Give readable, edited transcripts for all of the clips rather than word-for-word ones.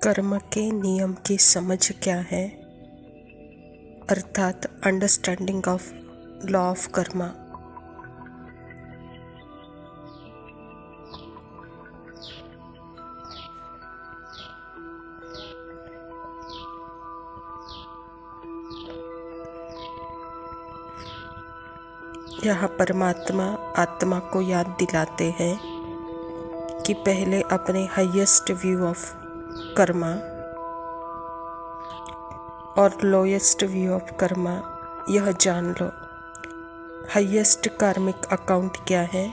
कर्म के नियम की समझ क्या है, अर्थात understanding of law of Karma. यहाँ परमात्मा आत्मा को याद दिलाते हैं कि पहले अपने हाईएस्ट व्यू ऑफ कर्मा और लोएस्ट व्यू ऑफ कर्मा यह जान लो। हाईएस्ट कार्मिक अकाउंट क्या है,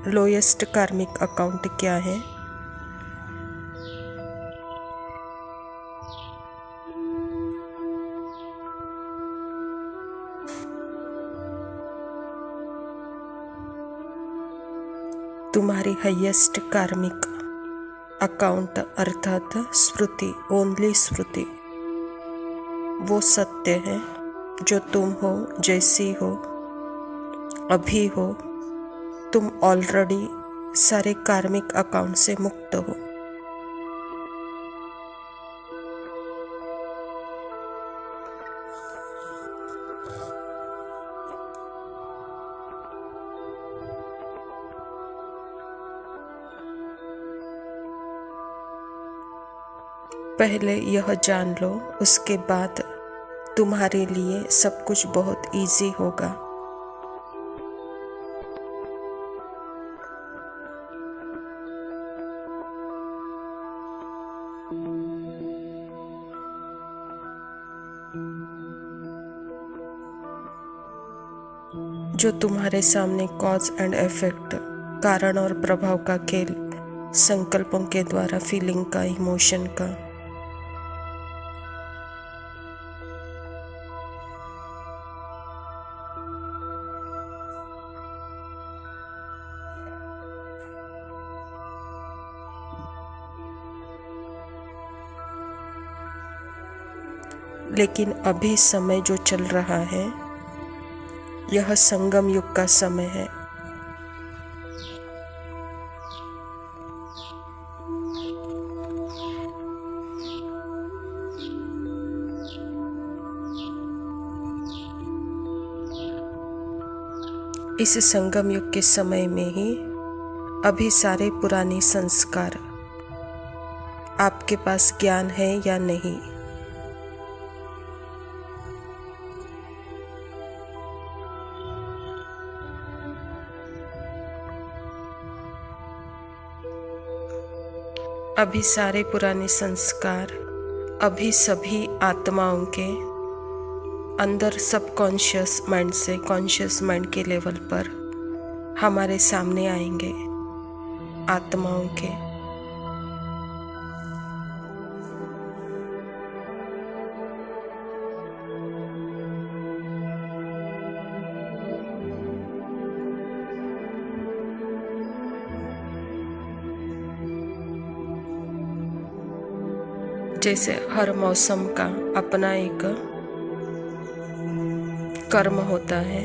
लोएस्ट कार्मिक अकाउंट क्या है। तुम्हारी हाईएस्ट कार्मिक अकाउंट अर्थात स्मृति, ओनली स्मृति, वो सत्य है जो तुम हो, जैसी हो, अभी हो। तुम ऑलरेडी सारे कार्मिक अकाउंट से मुक्त हो। पहले यह जान लो, उसके बाद तुम्हारे लिए सब कुछ बहुत इजी होगा। जो तुम्हारे सामने कॉज एंड इफेक्ट, कारण और प्रभाव का खेल, संकल्पों के द्वारा फीलिंग का, इमोशन का, लेकिन अभी समय जो चल रहा है यह संगम युग का समय है। इस संगम युग के समय में ही अभी सारे पुराने संस्कार, आपके पास ज्ञान है या नहीं, अभी सारे पुराने संस्कार, अभी सभी आत्माओं के अंदर सबकॉन्शियस माइंड से कॉन्शियस माइंड के लेवल पर हमारे सामने आएंगे आत्माओं के। जैसे हर मौसम का अपना एक कर्म होता है,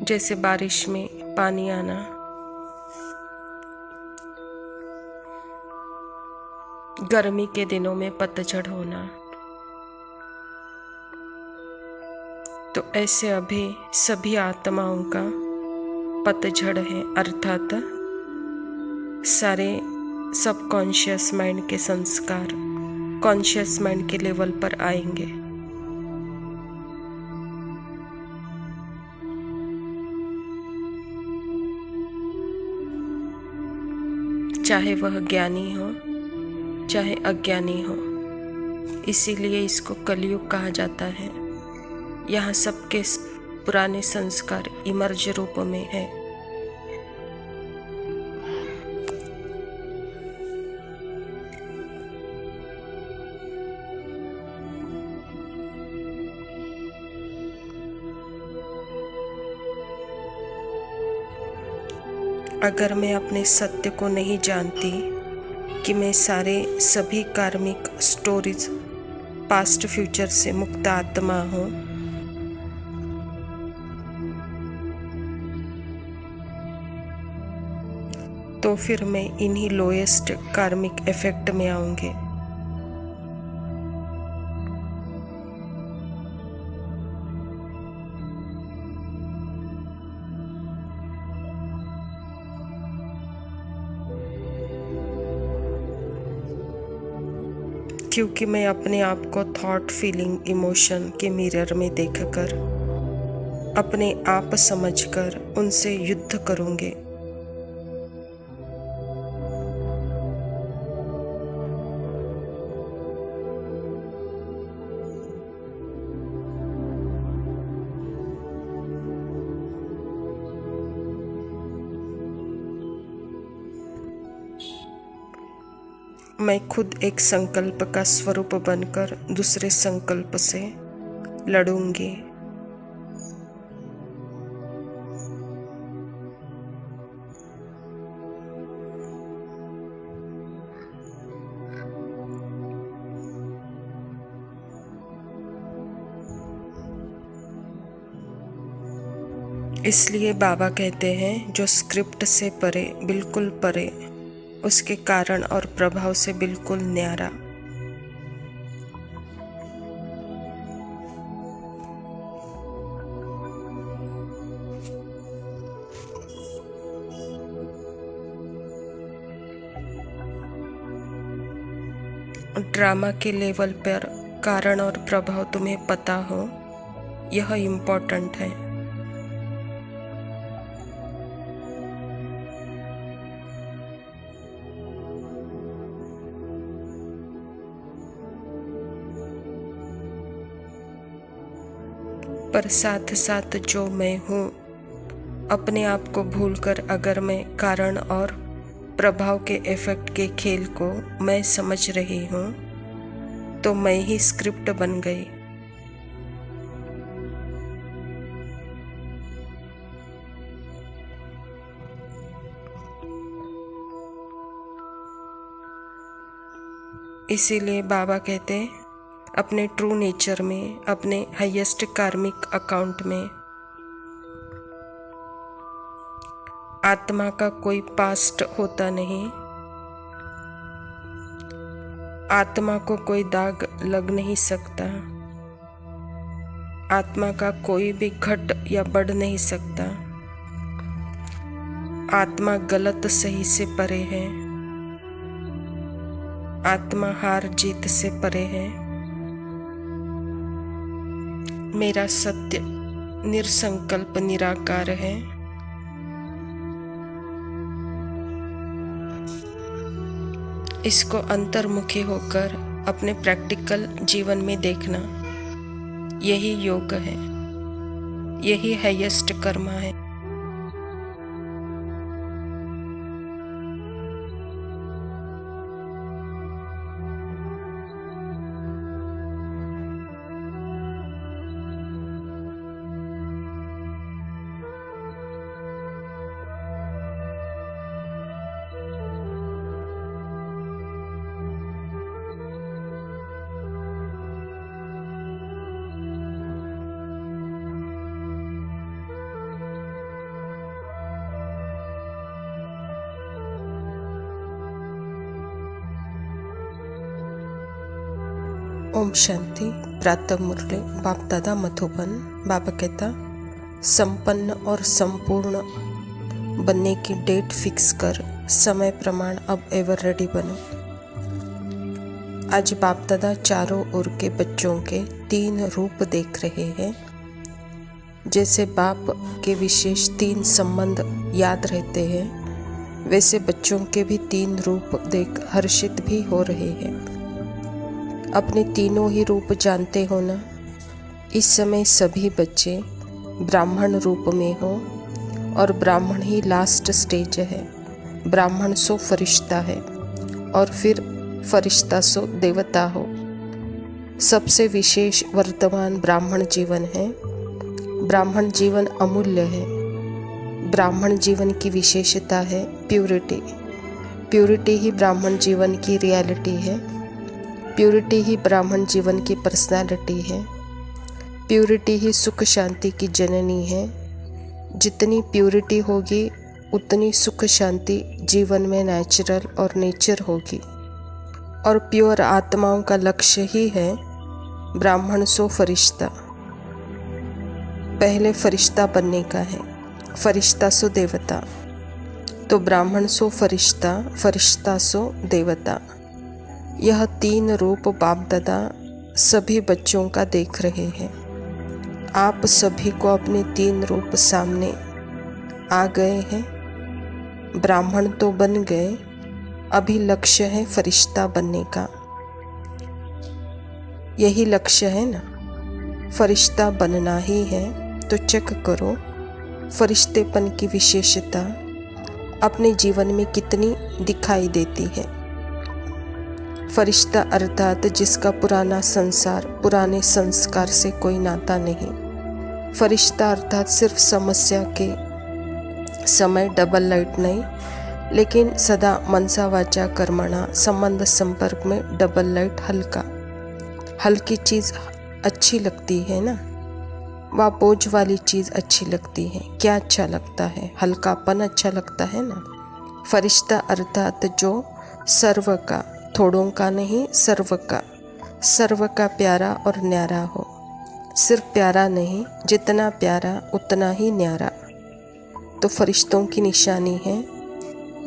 जैसे बारिश में पानी आना, गर्मी के दिनों में पतझड़ होना, तो ऐसे अभी सभी आत्माओं का पतझड़ है, अर्थात सारे सबकॉन्शियस माइंड के संस्कार कॉन्शियस माइंड के लेवल पर आएंगे। चाहे वह ज्ञानी हो चाहे अज्ञानी हो, इसीलिए इसको कलयुग कहा जाता है। यहाँ सबके पुराने संस्कार इमर्ज रूप में है। अगर मैं अपने सत्य को नहीं जानती कि मैं सभी कार्मिक स्टोरीज पास्ट फ्यूचर से मुक्त आत्मा हूँ, तो फिर मैं इन्हीं लोएस्ट कार्मिक इफेक्ट में आऊंगी। क्योंकि मैं अपने आप को थॉट, फीलिंग, इमोशन के मिरर में देखकर, अपने आप समझकर उनसे युद्ध करूंगी। मैं खुद एक संकल्प का स्वरूप बनकर दूसरे संकल्प से लड़ूंगी। इसलिए बाबा कहते हैं, जो स्क्रिप्ट से परे, बिल्कुल परे, उसके कारण और प्रभाव से बिल्कुल न्यारा। ड्रामा के लेवल पर कारण और प्रभाव तुम्हें पता हो, यह इम्पोर्टेंट है। पर साथ साथ जो मैं हूँ, अपने आप को भूलकर अगर मैं कारण और प्रभाव के इफेक्ट के खेल को मैं समझ रही हूँ, तो मैं ही स्क्रिप्ट बन गई। इसीलिए बाबा कहते, अपने ट्रू नेचर में, अपने हाईएस्ट कार्मिक अकाउंट में आत्मा का कोई पास्ट होता नहीं। आत्मा को कोई दाग लग नहीं सकता। आत्मा का कोई भी घट या बढ़ नहीं सकता। आत्मा गलत सही से परे है। आत्मा हार जीत से परे है। मेरा सत्य निरसंकल्प निराकार है। इसको अंतर्मुखी होकर अपने प्रैक्टिकल जीवन में देखना, यही योग है, यही हाईएस्ट कर्मा है। ओम शांति। प्रातः मुरली बाप दादा मधुबन। बाबा कहता, संपन्न और संपूर्ण बनने की डेट फिक्स कर, समय प्रमाण अब एवर रेडी बनो। आज बाप दादा चारों ओर के बच्चों के 3 रूप देख रहे हैं। जैसे बाप के विशेष 3 संबंध याद रहते हैं, वैसे बच्चों के भी 3 रूप देख हर्षित भी हो रहे हैं। अपने तीनों ही रूप जानते हो ना। इस समय सभी बच्चे ब्राह्मण रूप में हो, और ब्राह्मण ही लास्ट स्टेज है। ब्राह्मण सो फरिश्ता है, और फिर फरिश्ता सो देवता हो। सबसे विशेष वर्तमान ब्राह्मण जीवन है। ब्राह्मण जीवन अमूल्य है। ब्राह्मण जीवन की विशेषता है प्यूरिटी। प्यूरिटी ही ब्राह्मण जीवन की रियलिटी है। प्यूरिटी ही ब्राह्मण जीवन की पर्सनालिटी है। प्यूरिटी ही सुख शांति की जननी है। जितनी प्यूरिटी होगी उतनी सुख शांति जीवन में नेचुरल और नेचर होगी। और प्योर आत्माओं का लक्ष्य ही है ब्राह्मण सो फरिश्ता। पहले फरिश्ता बनने का है, फरिश्ता सो देवता। तो ब्राह्मण सो फरिश्ता, फरिश्ता सो देवता। यह 3 रूप बाप दादा सभी बच्चों का देख रहे हैं। आप सभी को अपने 3 रूप सामने आ गए हैं। ब्राह्मण तो बन गए, अभी लक्ष्य है फरिश्ता बनने का। यही लक्ष्य है ना, फरिश्ता बनना ही है। तो चेक करो फरिश्तेपन की विशेषता अपने जीवन में कितनी दिखाई देती है। फरिश्ता अर्थात जिसका पुराना संसार, पुराने संस्कार से कोई नाता नहीं। फरिश्ता अर्थात सिर्फ समस्या के समय डबल लाइट नहीं, लेकिन सदा मनसा वाचा कर्मणा संबंध संपर्क में डबल लाइट। हल्की चीज़ अच्छी लगती है ना, वह बोझ वाली चीज़ अच्छी लगती है। क्या अच्छा लगता है? हल्कापन अच्छा लगता है ना। फरिश्ता अर्थात जो सर्व का, थोड़ों का नहीं, सर्व का प्यारा और न्यारा हो। सिर्फ प्यारा नहीं, जितना प्यारा उतना ही न्यारा। तो फरिश्तों की निशानी है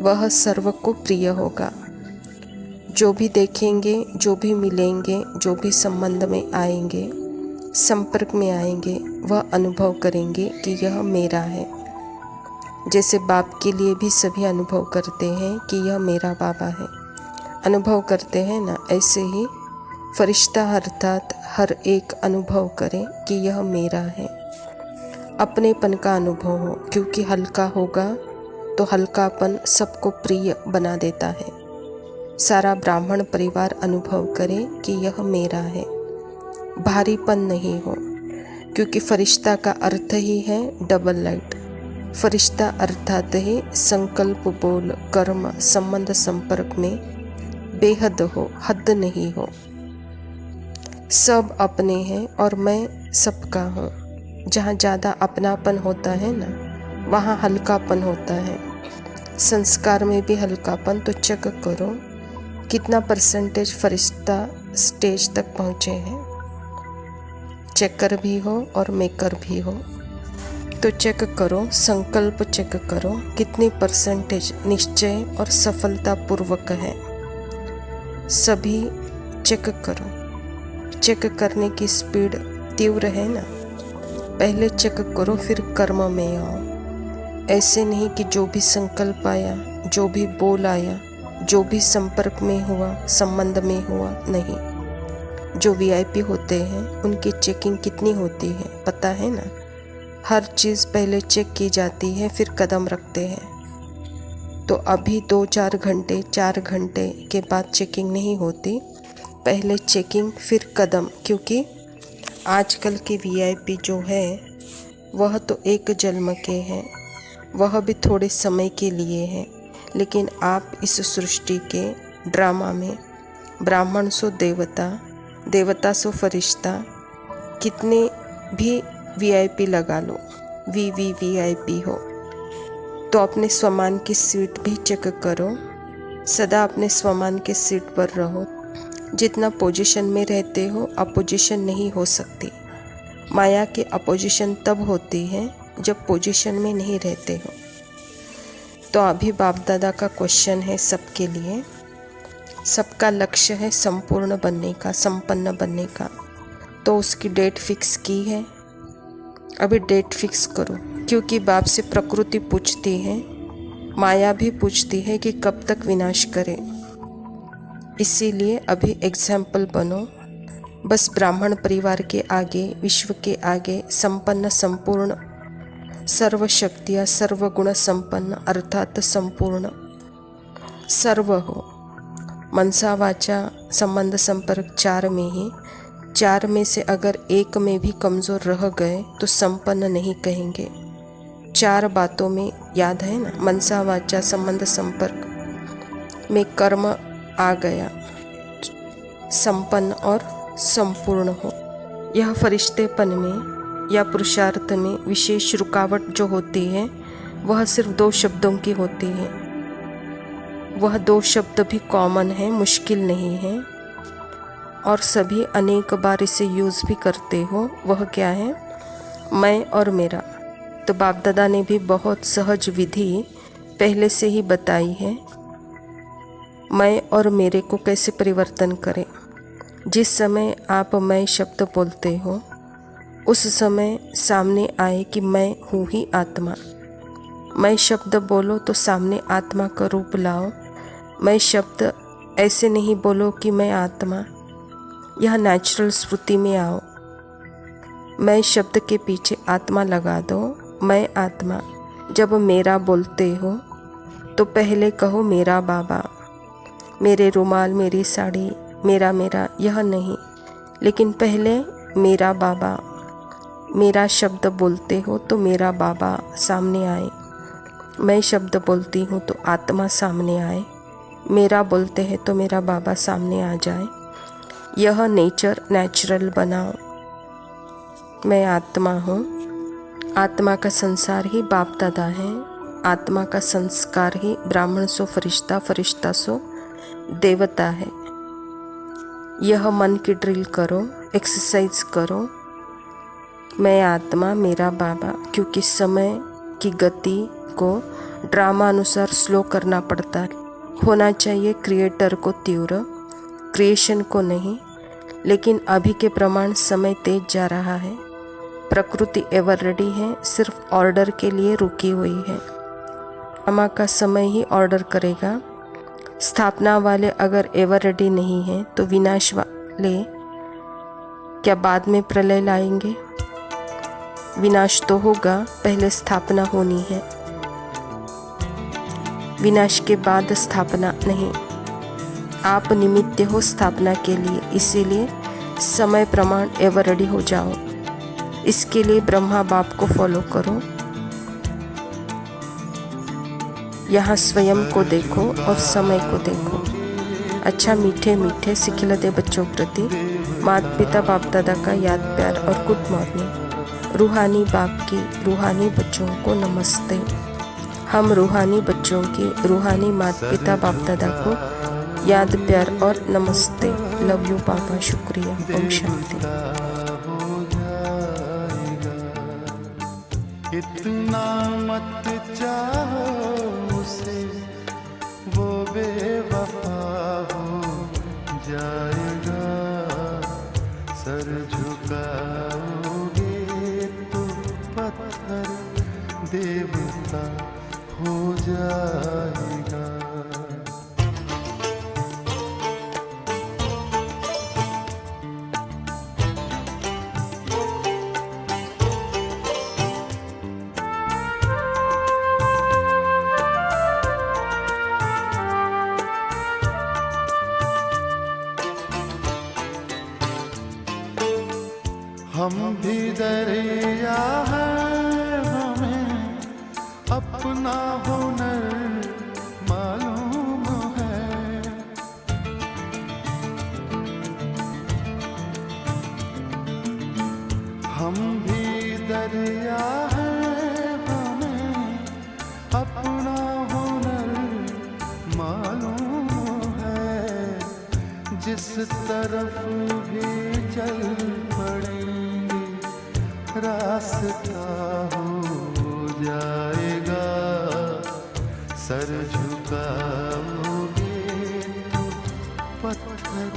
वह सर्व को प्रिय होगा। जो भी देखेंगे, जो भी मिलेंगे, जो भी संबंध में आएंगे, संपर्क में आएंगे, वह अनुभव करेंगे कि यह मेरा है। जैसे बाप के लिए भी सभी अनुभव करते हैं कि यह मेरा बाबा है, अनुभव करते हैं ना। ऐसे ही फरिश्ता अर्थात हर एक अनुभव करे कि यह मेरा है। अपनेपन का अनुभव हो, क्योंकि हल्का होगा तो हल्कापन सबको प्रिय बना देता है। सारा ब्राह्मण परिवार अनुभव करे कि यह मेरा है। भारीपन नहीं हो, क्योंकि फरिश्ता का अर्थ ही है डबल लाइट। फरिश्ता अर्थात ही संकल्प, बोल, कर्म, संबंध संपर्क में बेहद हो, हद नहीं हो। सब अपने हैं और मैं सबका हूँ। जहाँ ज़्यादा अपनापन होता है ना, वहाँ हल्कापन होता है। संस्कार में भी हल्कापन। तो चेक करो कितना % फरिश्ता स्टेज तक पहुँचे हैं। चेकर भी हो और मेकर भी हो। तो चेक करो, संकल्प चेक करो कितनी % निश्चय और सफलता पूर्वक है। सभी चेक करो। चेक करने की स्पीड तीव्र है ना। पहले चेक करो फिर कर्म में आओ। ऐसे नहीं कि जो भी संकल्प आया, जो भी बोल आया, जो भी संपर्क में हुआ, संबंध में हुआ, नहीं। जो VIP होते हैं उनकी चेकिंग कितनी होती है पता है ना। हर चीज़ पहले चेक की जाती है, फिर कदम रखते हैं। तो अभी 2-4 घंटे, 4 घंटे के बाद चेकिंग नहीं होती, पहले चेकिंग फिर कदम। क्योंकि आजकल के VIP जो है वह तो एक जन्म के हैं, वह भी थोड़े समय के लिए है। लेकिन आप इस सृष्टि के ड्रामा में ब्राह्मण सो देवता, देवता सो फरिश्ता, कितने भी VIP लगा लो, VIP हो, तो अपने स्वमान की सीट भी चेक करो। सदा अपने स्वमान के सीट पर रहो। जितना पोजीशन में रहते हो, अपोजिशन नहीं हो सकती। माया की अपोजिशन तब होती है जब पोजीशन में नहीं रहते हो। तो अभी बाप दादा का क्वेश्चन है सबके लिए। सबका लक्ष्य है संपूर्ण बनने का, संपन्न बनने का। तो उसकी डेट फिक्स की है, अभी डेट फिक्स करो। क्योंकि बाप से प्रकृति पूछती है, माया भी पूछती है कि कब तक विनाश करे। इसीलिए अभी एग्जाम्पल बनो। बस ब्राह्मण परिवार के आगे, विश्व के आगे संपन्न, संपूर्ण, सर्व शक्तियाँ, सर्वगुण संपन्न अर्थात संपूर्ण सर्व हो। मनसा वाचा संबंध संपर्क 4 में ही, 4 में से अगर एक में भी कमज़ोर रह गए तो संपन्न नहीं कहेंगे। 4 बातों में याद है ना, मनसा वाचा संबंध संपर्क में कर्म आ गया, संपन्न और संपूर्ण हो। यह फरिश्तेपन में या पुरुषार्थ में विशेष रुकावट जो होती है वह सिर्फ 2 शब्दों की होती है। वह 2 शब्द भी कॉमन है, मुश्किल नहीं है, और सभी अनेक बार इसे यूज़ भी करते हो। वह क्या है? मैं और मेरा। तो बाप दादा ने भी बहुत सहज विधि पहले से ही बताई है, मैं और मेरे को कैसे परिवर्तन करें। जिस समय आप मैं शब्द बोलते हो उस समय सामने आए कि मैं हूँ ही आत्मा। मैं शब्द बोलो तो सामने आत्मा का रूप लाओ। मैं शब्द ऐसे नहीं बोलो कि मैं आत्मा, यह नेचुरल स्मृति में आओ। मैं शब्द के पीछे आत्मा लगा दो, मैं आत्मा। जब मेरा बोलते हो तो पहले कहो मेरा बाबा, मेरे रुमाल, मेरी साड़ी, मेरा मेरा, यह नहीं, लेकिन पहले मेरा बाबा। मेरा शब्द बोलते हो तो मेरा बाबा सामने आए। मैं शब्द बोलती हूँ तो आत्मा सामने आए। मेरा बोलते हैं तो मेरा बाबा सामने आ जाए। यह नेचर नेचुरल बनाओ। मैं आत्मा हूँ। आत्मा का संसार ही बाप दादा है। आत्मा का संस्कार ही ब्राह्मण सो फरिश्ता, फरिश्ता सो देवता है। यह मन की ड्रिल करो, एक्सरसाइज करो। मैं आत्मा, मेरा बाबा, क्योंकि समय की गति को ड्रामा अनुसार स्लो करना पड़ता है। होना चाहिए क्रिएटर को तीव्र, क्रिएशन को नहीं। लेकिन अभी के प्रमाण समय तेज जा रहा है। प्रकृति एवर रेडी है, सिर्फ ऑर्डर के लिए रुकी हुई है। ड्रामा का समय ही ऑर्डर करेगा। स्थापना वाले अगर एवर रेडी नहीं है तो विनाश वाले क्या बाद में प्रलय लाएंगे? विनाश तो होगा, पहले स्थापना होनी है। विनाश के बाद स्थापना नहीं। आप निमित्त हो स्थापना के लिए, इसीलिए समय प्रमाण एवर रेडी हो जाओ। इसके लिए ब्रह्मा बाप को फॉलो करो। यहाँ स्वयं को देखो और समय को देखो। अच्छा, मीठे मीठे सिखिलते बच्चों प्रति माता पिता बाप दादा का याद प्यार और गुड मॉर्निंग। रूहानी बाप की रूहानी बच्चों को नमस्ते। हम रूहानी बच्चों की रूहानी माता पिता बाप दादा को याद प्यार और नमस्ते। लव यू पापा, शुक्रिया। ओम शांति। इतना मत चाहो उसे, वो बेवफा हो जाएगा। सर झुकाओगे तो पत्थर देवता हो जाएगा। हम भी दरिया हैं, हमें अपना हुनर मालूम है। हम भी दरिया हैं, हमें अपना हुनर मालूम है। जिस तरफ भी चल पड़े रास्ता हो जाएगा। सर झुकाओगे तो पत्थर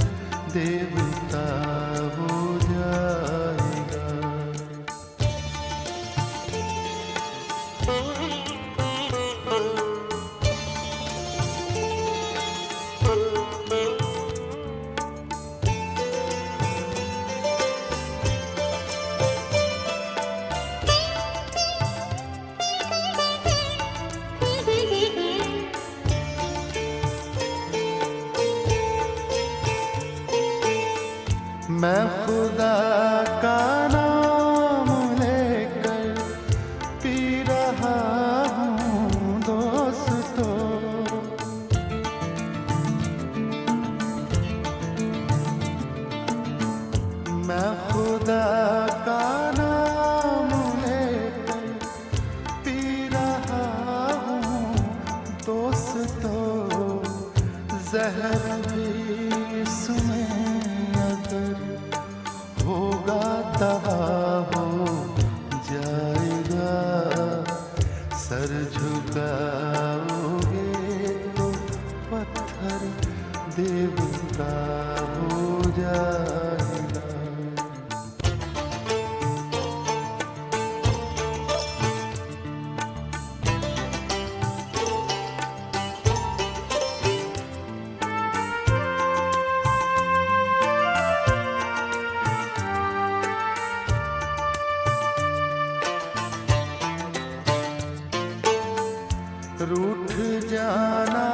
देवता हो जाएगा। कहर भी इसमें अगर होगा तबाह हो जाएगा। सर झुकाओगे तो पत्थर देवता हो जाएगा। रूठ जाना